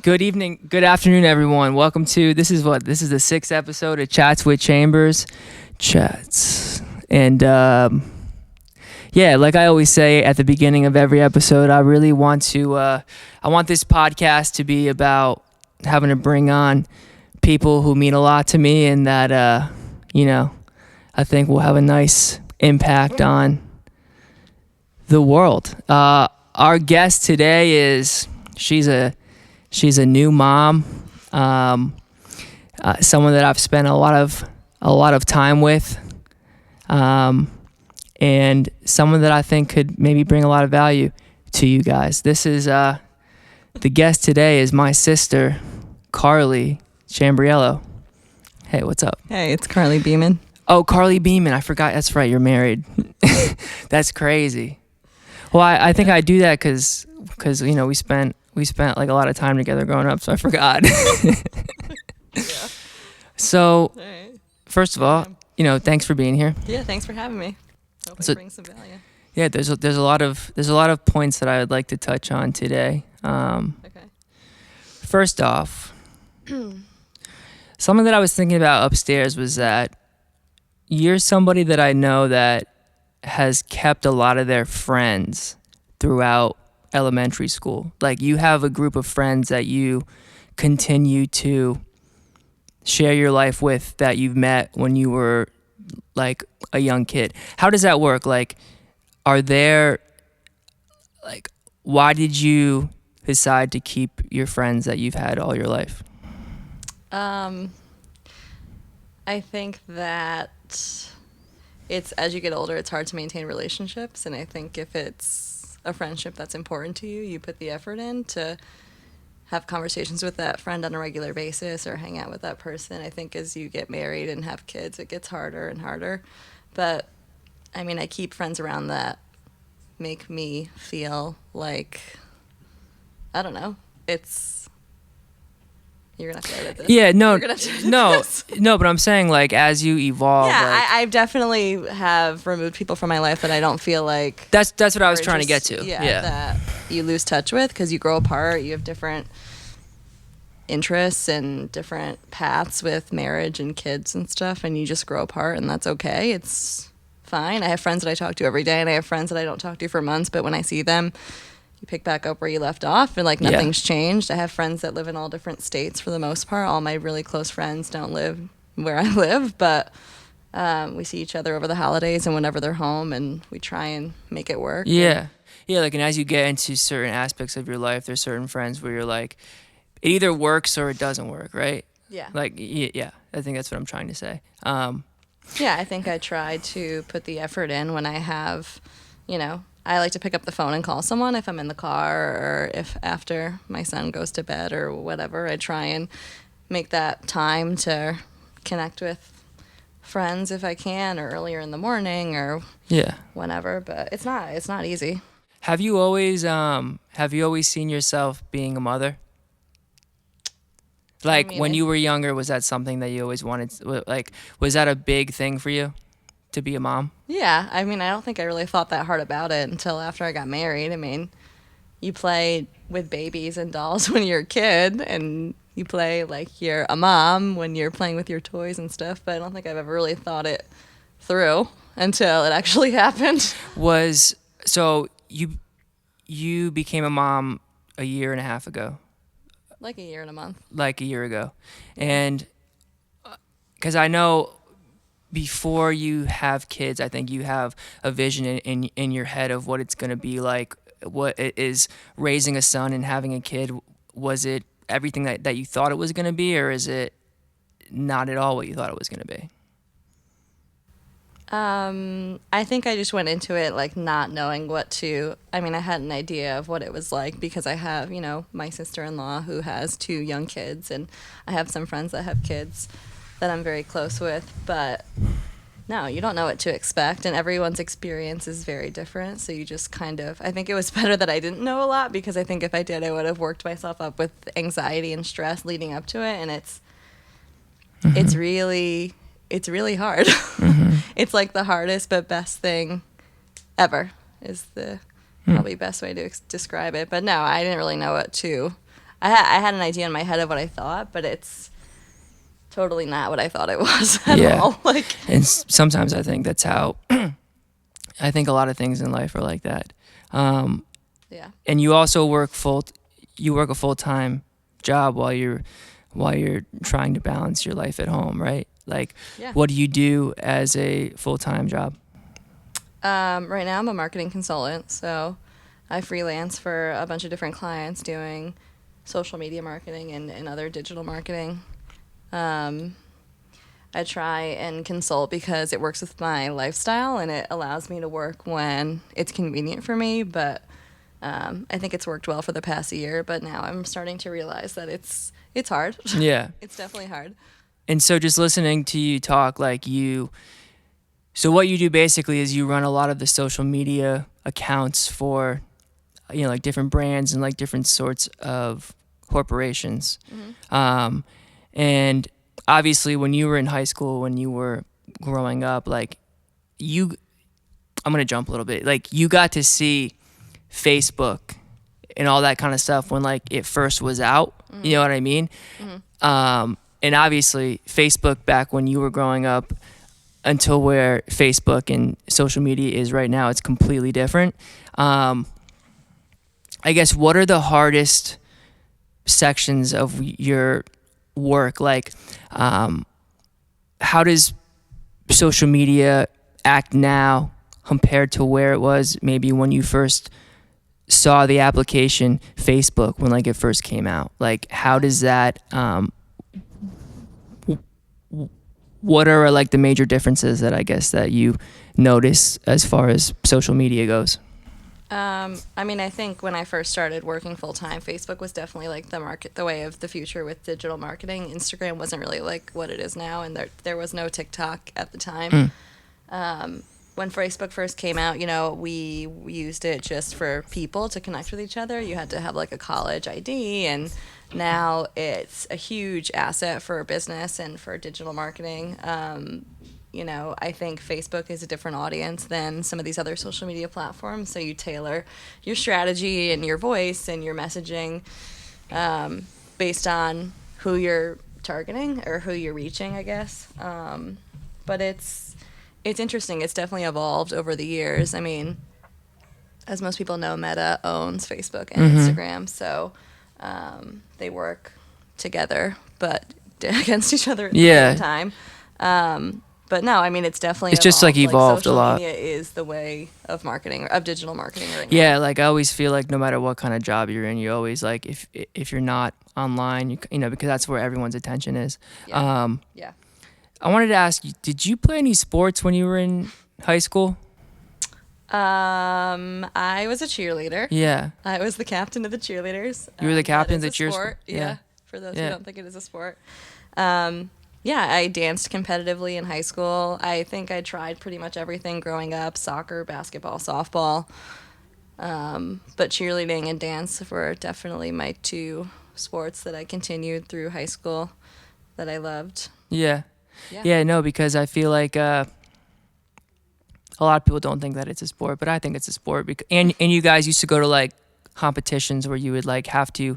Good evening, good afternoon, everyone. Welcome to this is the sixth episode of Chats with Chambers, Chats, and like I always say at the beginning of every episode, I really want to I want this podcast to be about having to bring on people who mean a lot to me, and that I think will have a nice impact on the world. Our guest today is she's a new mom, someone that I've spent a lot of time with, and someone that I think could maybe bring a lot of value to you guys. This is the guest today is my sister, Carly Chambriello. Hey, what's up? Hey, it's Carly Beeman. Oh, Carly Beeman. I forgot. That's right. You're married. That's crazy. Well, I think I do that because we spent like a lot of time together growing up, so I forgot. Yeah. So, Right. first of all, thanks for being here. Yeah, thanks for having me. Hope So- it brings some value. Yeah, there's a lot of points that I would like to touch on today. Okay. First off, something that I was thinking about upstairs was that you're somebody that I know that has kept a lot of their friends throughout elementary school. Like, you have a group of friends that you continue to share your life with that you've met when you were like a young kid. How does that work? Like, why did you decide to keep your friends that you've had all your life? I think that it's, as you get older, it's hard to maintain relationships, and I think if it's a friendship that's important to you, you put the effort in to have conversations with that friend on a regular basis or hang out with that person. I think as you get married and have kids, it gets harder and harder. But, I keep friends around that make me feel like, I don't know, you're going to have to edit this. Yeah, no, You're gonna have to edit no, this. no, but I'm saying, like, as you evolve, Yeah, I definitely have removed people from my life that I don't feel like that's what I was are trying to get just- to. Yeah, that you lose touch with because you grow apart. You have different interests and different paths with marriage and kids and stuff, and you just grow apart, and that's okay. It's fine. I have friends that I talk to every day, and I have friends that I don't talk to for months, but when I see them, you pick back up where you left off, and nothing's changed. I have friends that live in all different states for the most part. All my really close friends don't live where I live, but we see each other over the holidays and whenever they're home, and we try and make it work. Yeah. Yeah, like, and as you get into certain aspects of your life, there's certain friends where you're like, it either works or it doesn't work, right? Yeah. Like, yeah, I think that's what I'm trying to say. Yeah, I think I try to put the effort in when I have, I like to pick up the phone and call someone if I'm in the car or if after my son goes to bed or whatever. I try and make that time to connect with friends if I can, or earlier in the morning or Yeah. whenever, but it's not easy. Have you always seen yourself being a mother? Like, when you were younger, was that something that you always wanted? Like, was that a big thing for you to be a mom? Yeah, I don't think I really thought that hard about it until after I got married. You play with babies and dolls when you're a kid, and you play like you're a mom when you're playing with your toys and stuff, but I don't think I've ever really thought it through until it actually happened. So you became a mom a year and a half ago. Like a year and a month. Like a year ago. And because I know before you have kids, I think you have a vision in your head of what it's going to be like. What it is raising a son and having a kid. Was it everything that you thought it was going to be, or is it not at all what you thought it was going to be? I think I just went into it like not knowing what to. I had an idea of what it was like because I have, my sister-in-law who has 2 young kids, and I have some friends that have kids that I'm very close with, but no, you don't know what to expect, and everyone's experience is very different, so you just I think it was better that I didn't know a lot, because I think if I did, I would have worked myself up with anxiety and stress leading up to it, and it's really hard. It's like the hardest but best thing ever is the probably best way to describe it. But no, I didn't really know what to. I had an idea in my head of what I thought, but it's totally not what I thought it was at Yeah. all. Like, And sometimes I think that's how I think a lot of things in life are like that. yeah. And you also work a full-time job while you're trying to balance your life at home, right? Like, Yeah. what do you do as a full-time job? Right now I'm a marketing consultant, so I freelance for a bunch of different clients doing social media marketing and other digital marketing. I try and consult because it works with my lifestyle and it allows me to work when it's convenient for me, but I think it's worked well for the past year, but now I'm starting to realize that it's hard. Yeah. It's definitely hard. And so just listening to you talk, so what you do basically is you run a lot of the social media accounts for, like different brands and like different sorts of corporations. Mm-hmm. And obviously when you were in high school, when you were growing up, I'm going to jump a little bit. Like, you got to see Facebook and all that kind of stuff when like it first was out. Mm-hmm. You know what I mean? Mm-hmm. And obviously Facebook back when you were growing up until where Facebook and social media is right now, it's completely different. I guess, what are the hardest sections of your work? Like, how does social media act now compared to where it was maybe when you first saw the application Facebook when like it first came out? Like, how does that what are like the major differences that I guess that you notice as far as social media goes? I mean, I think when I first started working full time, Facebook was definitely like the way of the future with digital marketing. Instagram wasn't really like what it is now, and there was no TikTok at the time. When Facebook first came out, we used it just for people to connect with each other. You had to have like a college ID, and now it's a huge asset for business and for digital marketing. I think Facebook is a different audience than some of these other social media platforms. So you tailor your strategy and your voice and your messaging based on who you're targeting or who you're reaching, I guess. But it's interesting. It's definitely evolved over the years. I mean, as most people know, Meta owns Facebook and Instagram, so they work together, but against each other at the same time. But no, I mean, it's definitely just like evolved a lot. Social media is the way of marketing, of digital marketing right now. Yeah, like I always feel like no matter what kind of job you're in, you always like if you're not online, because that's where everyone's attention is. Yeah. Yeah. I wanted to ask you, did you play any sports when you were in high school? I was a cheerleader. Yeah. I was the captain of the cheerleaders. You were the captain of the sport. Yeah. For those who don't think it is a sport. Yeah, I danced competitively in high school. I think I tried pretty much everything growing up: soccer, basketball, softball. But cheerleading and dance were definitely my two sports that I continued through high school that I loved. Yeah. No, because I feel like a lot of people don't think that it's a sport, but I think it's a sport. And you guys used to go to like competitions where you would like have to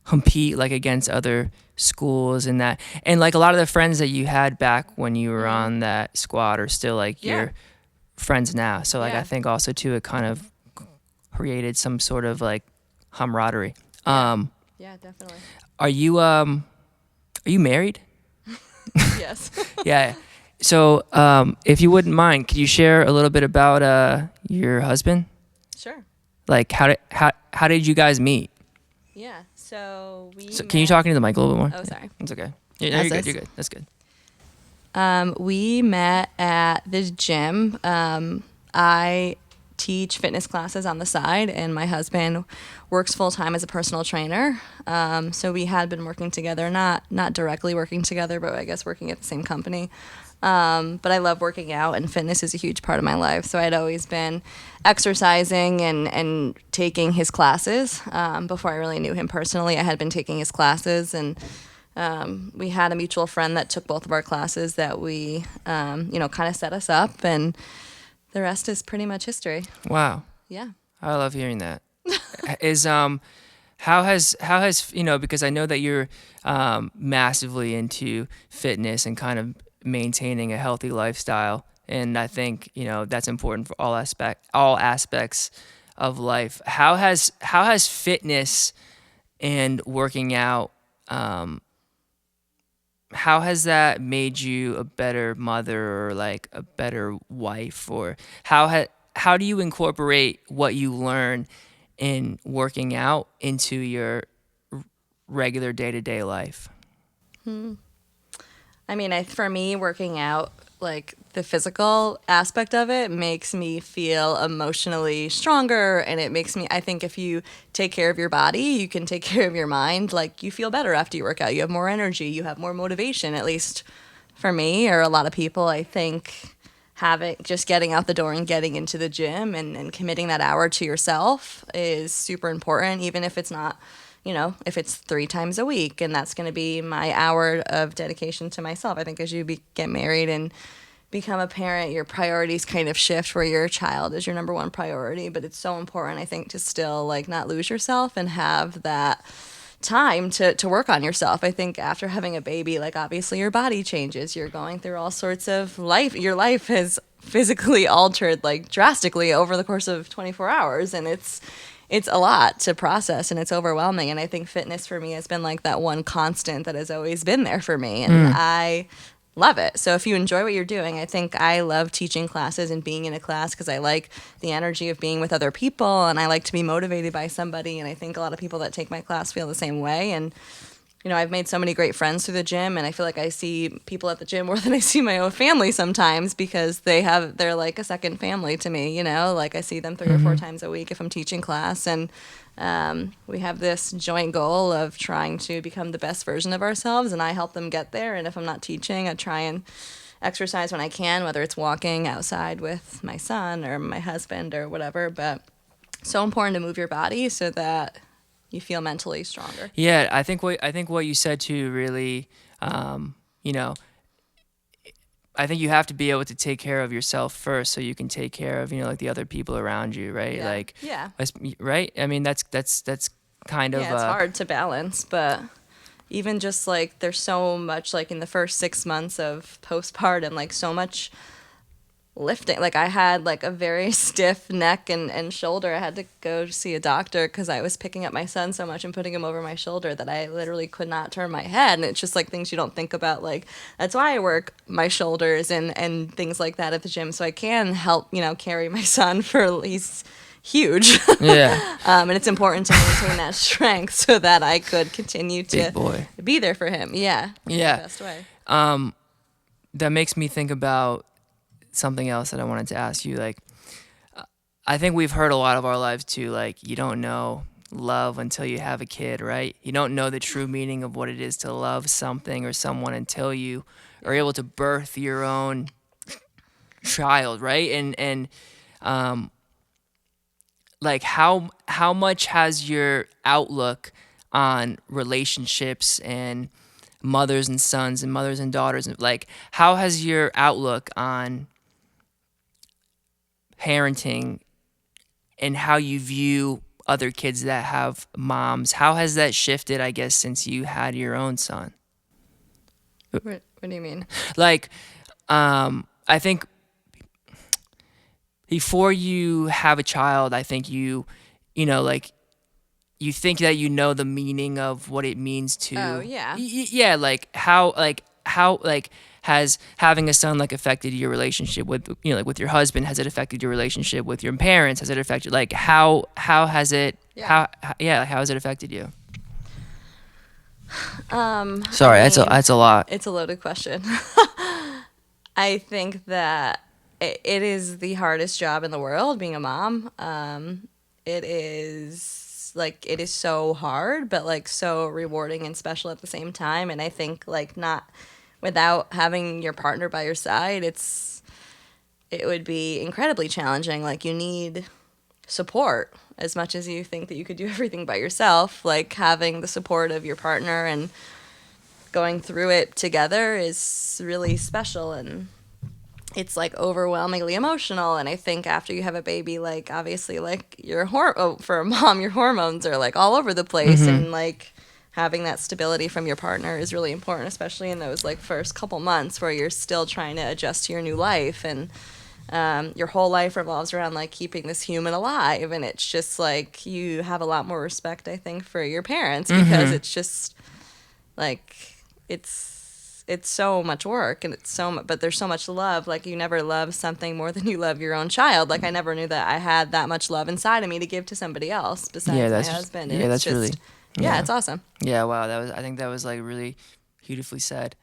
compete like against other schools and that, and like a lot of the friends that you had back when you were on that squad are still like your friends now. So like I think also too it kind of created some sort of like camaraderie. Yeah, definitely. Are you married? Yes. Yeah. So if you wouldn't mind, could you share a little bit about your husband? Sure. Like how did you guys meet? Yeah. So can you talk into the mic a little bit more? Oh, sorry. It's okay. You're good. You're good. That's good. We met at the gym. I teach fitness classes on the side, and my husband works full time as a personal trainer. So we had been working together, not directly working together, but I guess working at the same company. But I love working out, and fitness is a huge part of my life. So I'd always been exercising and taking his classes. Before I really knew him personally, I had been taking his classes, and we had a mutual friend that took both of our classes that we, kind of set us up, and the rest is pretty much history. Wow. Yeah. I love hearing that. How has because I know that you're massively into fitness and kind of maintaining a healthy lifestyle, and I think that's important for all aspects of life. How has fitness and working out, how has that made you a better mother or like a better wife, or how do you incorporate what you learn in working out into your regular day-to-day life? I mean, for me, working out, like the physical aspect of it, makes me feel emotionally stronger. And it makes me, I think if you take care of your body, you can take care of your mind. Like, you feel better after you work out. You have more energy, you have more motivation, at least for me or a lot of people. I think having just getting out the door and getting into the gym and committing that hour to yourself is super important, even if it's not, if it's 3 times a week, and that's going to be my hour of dedication to myself. I think as you get married and become a parent, your priorities kind of shift where your child is your number one priority. But it's so important, I think, to still like not lose yourself and have that time to work on yourself. I think after having a baby, like obviously your body changes. You're going through all sorts of life. Your life has physically altered like drastically over the course of 24 hours, and it's a lot to process and it's overwhelming. And I think fitness for me has been like that one constant that has always been there for me, and I love it. So if you enjoy what you're doing, I think I love teaching classes and being in a class because I like the energy of being with other people and I like to be motivated by somebody. And I think a lot of people that take my class feel the same way. And I've made so many great friends through the gym, and I feel like I see people at the gym more than I see my own family sometimes, because they're like a second family to me, like I see them 3 or 4 times a week if I'm teaching class. And we have this joint goal of trying to become the best version of ourselves, and I help them get there. And if I'm not teaching, I try and exercise when I can, whether it's walking outside with my son or my husband or whatever. But so important to move your body so that you feel mentally stronger. Yeah, I think what you said too really, you know, I think you have to be able to take care of yourself first, so you can take care of like the other people around you, right? Yeah. Like, Yeah. right. I mean, that's kind of Yeah, it's hard to balance, but even just like there's so much like in the first 6 months of postpartum, like so much lifting. Like I had like a very stiff neck and shoulder. I had to go see a doctor because I was picking up my son so much and putting him over my shoulder that I literally could not turn my head. And it's just like things you don't think about. Like that's why I work my shoulders and things like that at the gym, so I can help carry my son he's huge. Yeah. And it's important to maintain that strength so that I could continue to Big boy. be there for him. Yeah. Yeah. The best way. That makes me think about something else that I wanted to ask you. Like, I think we've heard a lot of our lives too, like, you don't know love until you have a kid, right? You don't know the true meaning of what it is to love something or someone until you are able to birth your own child, right? And like how much has your outlook on relationships and mothers and sons and mothers and daughters, like how has your outlook on parenting and how you view other kids that have moms, how has that shifted, I guess, since you had your own son? What do you mean? Like, I think before you have a child, I think like you think that the meaning of what it means to. Oh, yeah. Yeah, how has having a son like affected your relationship with like with your husband? Has it affected your relationship with your parents? Has it affected like how has it Yeah. how has it affected you? Sorry, that's a lot. It's a loaded question. I think that it is the hardest job in the world, being a mom. It is so hard, but like so rewarding and special at the same time. And I think like not without having your partner by your side, it would be incredibly challenging. Like you need support as much as you think that you could do everything by yourself. Like having the support of your partner and going through it together is really special. And it's like overwhelmingly emotional. And I think after you have a baby, like obviously like for a mom, your hormones are like all over the place, and like having that stability from your partner is really important, especially in those like first couple months where you're still trying to adjust to your new life, and your whole life revolves around like keeping this human alive. And it's just like you have a lot more respect, I think, for your parents, because it's just like it's so much work, and but there's so much love. Like you never love something more than you love your own child. Like I never knew that I had that much love inside of me to give to somebody else besides my husband. And it's that's just really it's awesome. Yeah, wow, I think that was like really beautifully said.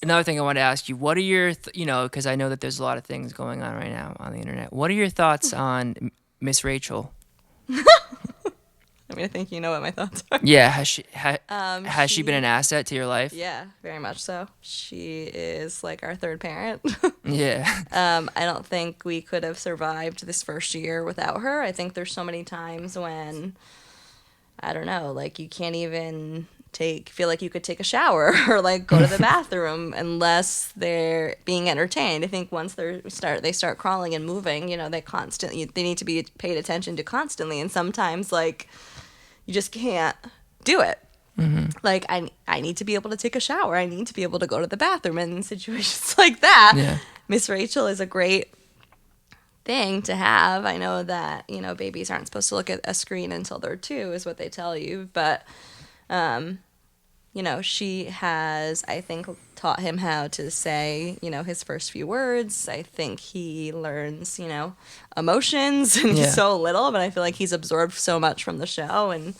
Another thing I wanted to ask you, what are your because I know that there's a lot of things going on right now on the internet. What are your thoughts on Miss Rachel? I mean, I think you know what my thoughts are. Yeah, has she been an asset to your life? Yeah, very much so. She is like our third parent. Yeah. I don't think we could have survived this first year without her. I think there's so many times when, I don't know, like you can't even feel like you could take a shower or like go to the bathroom unless they're being entertained. I think once they start crawling and moving, they need to be paid attention to constantly, and sometimes like you just can't do it. Like I need to be able to take a shower. I need to be able to go to the bathroom, and in situations like that, Miss Rachel is a great thing to have. I know that babies aren't supposed to look at a screen until they're 2, is what they tell you, but she has, I think, taught him how to say, his first few words. I think he learns, emotions, and he's so little, but I feel like he's absorbed so much from the show, and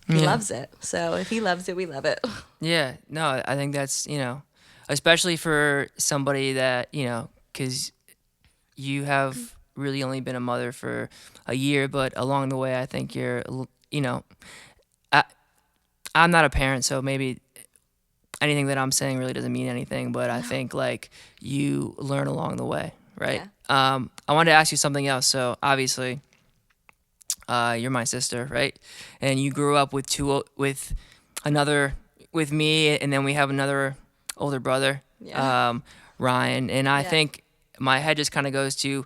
he loves it. So if he loves it, we love it. Yeah, no, I think that's, especially for somebody that, because you have really only been a mother for a year, but along the way, I think you're, I'm not a parent, so maybe anything that I'm saying really doesn't mean anything, but I think like you learn along the way, right? Yeah. I wanted to ask you something else. So obviously, you're my sister, right? And you grew up with with me, and then we have another older brother, Ryan. And I think my head just kind of goes to,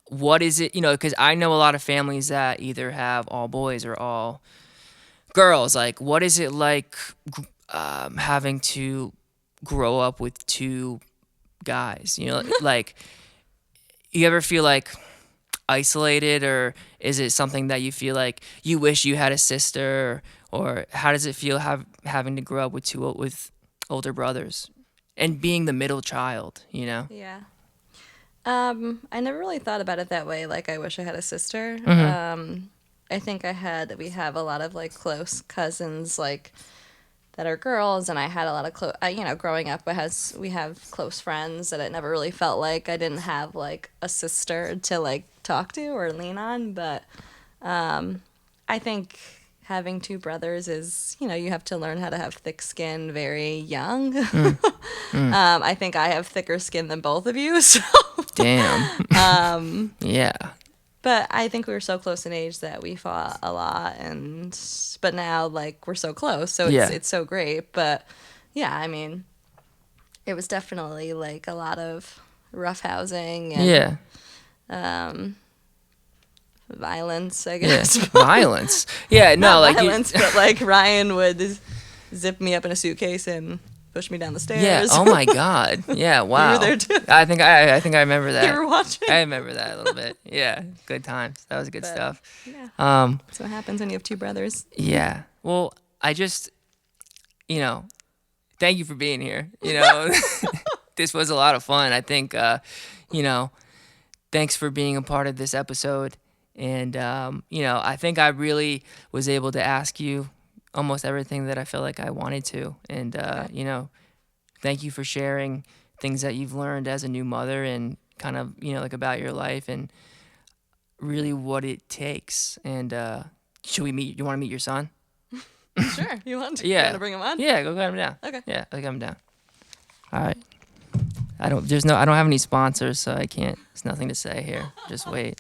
what is it, because I know a lot of families that either have all boys or all girls. Like, what is it like having to grow up with 2 guys? Like, you ever feel like isolated, or is it something that you feel like you wish you had a sister, or how does it feel having to grow up with older brothers and being the middle child? Yeah. I never really thought about it that way. Like, I wish I had a sister. I think we have a lot of like close cousins, like that are girls, and I had a lot of growing up, we have close friends that it never really felt like I didn't have like a sister to like talk to or lean on. But I think having 2 brothers is, you have to learn how to have thick skin very young. I think I have thicker skin than both of you. So Damn. Yeah. But I think we were so close in age that we fought a lot, but now like we're so close, so it's so great. But yeah, I mean, it was definitely like a lot of roughhousing and violence, I guess. Violence. Yeah, no, not like violence, but like Ryan would zip me up in a suitcase and push me down the stairs. Yeah. Oh my God. Yeah. Wow. You were there too. I think I remember that. You were watching. I remember that a little bit. Yeah. Good times. That was good stuff. Yeah. That's what happens when you have 2 brothers. Yeah. Well, I just, thank you for being here. This was a lot of fun. I think, thanks for being a part of this episode. And, I think I really was able to ask you almost everything that I feel like I wanted to. And, thank you for sharing things that you've learned as a new mother, and kind of, like about your life and really what it takes. And you want to meet your son? Sure. You want to? Yeah. You want to bring him on? Yeah, go get him down. Okay. Yeah, go get him down. All right. I don't have any sponsors, so I can't, there's nothing to say here. Just wait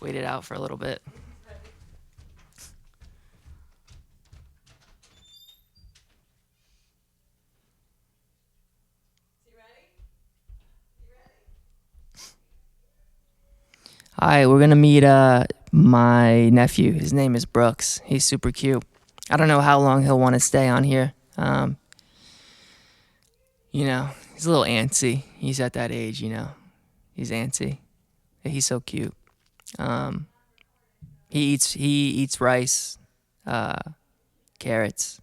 it out for a little bit. All right, we're gonna meet my nephew. His name is Brooks. He's super cute. I don't know how long he'll want to stay on here. You know, he's a little antsy. He's at that age, you know. He's antsy. He's so cute. He eats rice, carrots.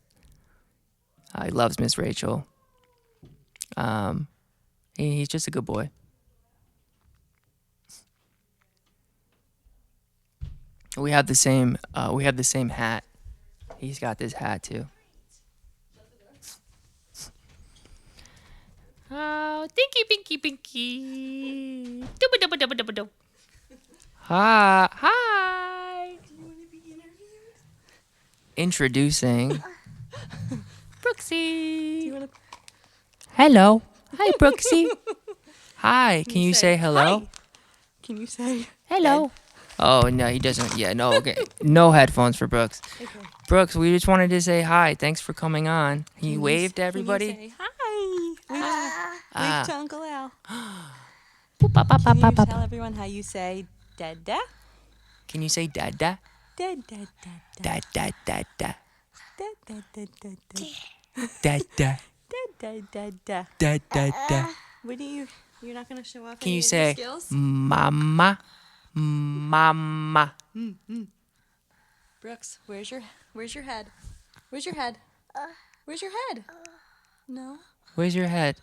He loves Miss Rachel. He's just a good boy. We have the same. We have the same hat. He's got this hat too. Oh, thinky, pinky, pinky. Dubba, dubba, dubba, dubba, dubba. Hi, hi. Do you want to be interviewed? Introducing Do Brooksy. you want to? Hello. Hi, Brooksy. Hi. Can you say hello? Hi. Can you say Hello. Oh no, he doesn't. Yeah, no. Okay, no headphones for Brooks. Okay. Brooks, we just wanted to say hi. Thanks for coming on. He waved to Can everybody. you say hi? Wave to Uncle Al. Boop, bop, bop, Can bop, you bop, tell bop. everyone how you say dada? Can you say dada? Dada, Da da da da dada, dada, da da dada, dada. da da da. What do you? You're not gonna show off Can any you of say your skills? mama, mama? Brooks, where's your head? Where's your head? Where's your head? No. Where's your head?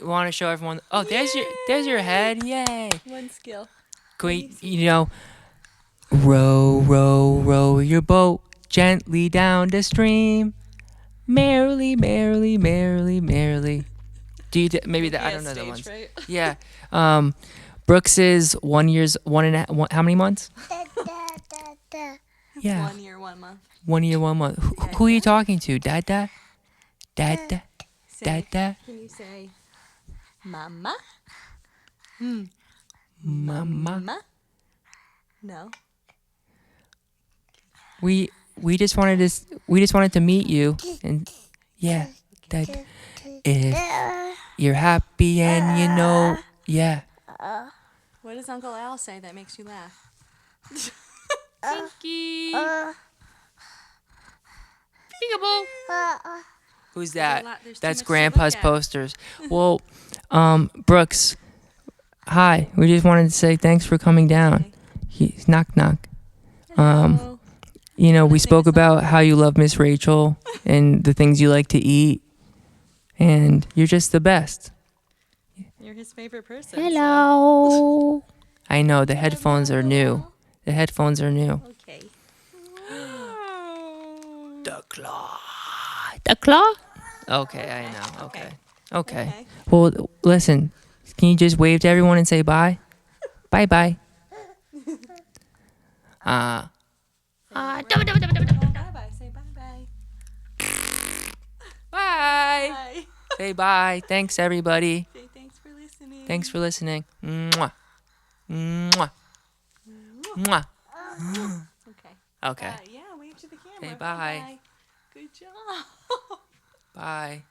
Want to show everyone? Oh, there's your head. Yay! One skill. Can we, row, row, row your boat gently down the stream, merrily, merrily, merrily, merrily. Do you maybe that? I don't know the ones. Right? Yeah. Brooks is 1 year's 1.5. How many months? Yeah. 1 year, 1 month. 1 year, 1 month. Who are you talking to? Dada? Dada? Say, Dada? Can you say mama? Mama? Mama? No. We just wanted to meet you, and yeah, that if you're happy and you know, yeah. What does Uncle Al say that makes you laugh? Pinky. Peekaboo. Who's that? There's too That's much to Grandpa's look at. posters. Well, Brooks, hi. We just wanted to say thanks for coming down. He's knock knock. Hello. You know, Wanna we sing a spoke song? about how you love Miss Rachel and the things you like to eat, and you're just the best. You're his favorite person. Hello. I know the headphones are new. The headphones are new. So. Okay. The claw. The claw? Okay, I know. Okay. Okay. Okay. Well, listen. Can you just wave to everyone and say bye? Bye bye. Bye bye. Say bye bye. Bye. Bye. Say bye. Thanks, everybody. Say thanks for listening. Thanks for listening. Mwah. Mwah. Mwah. Okay. Okay. Yeah, wave to the camera. Say bye. Bye. Good job. Bye.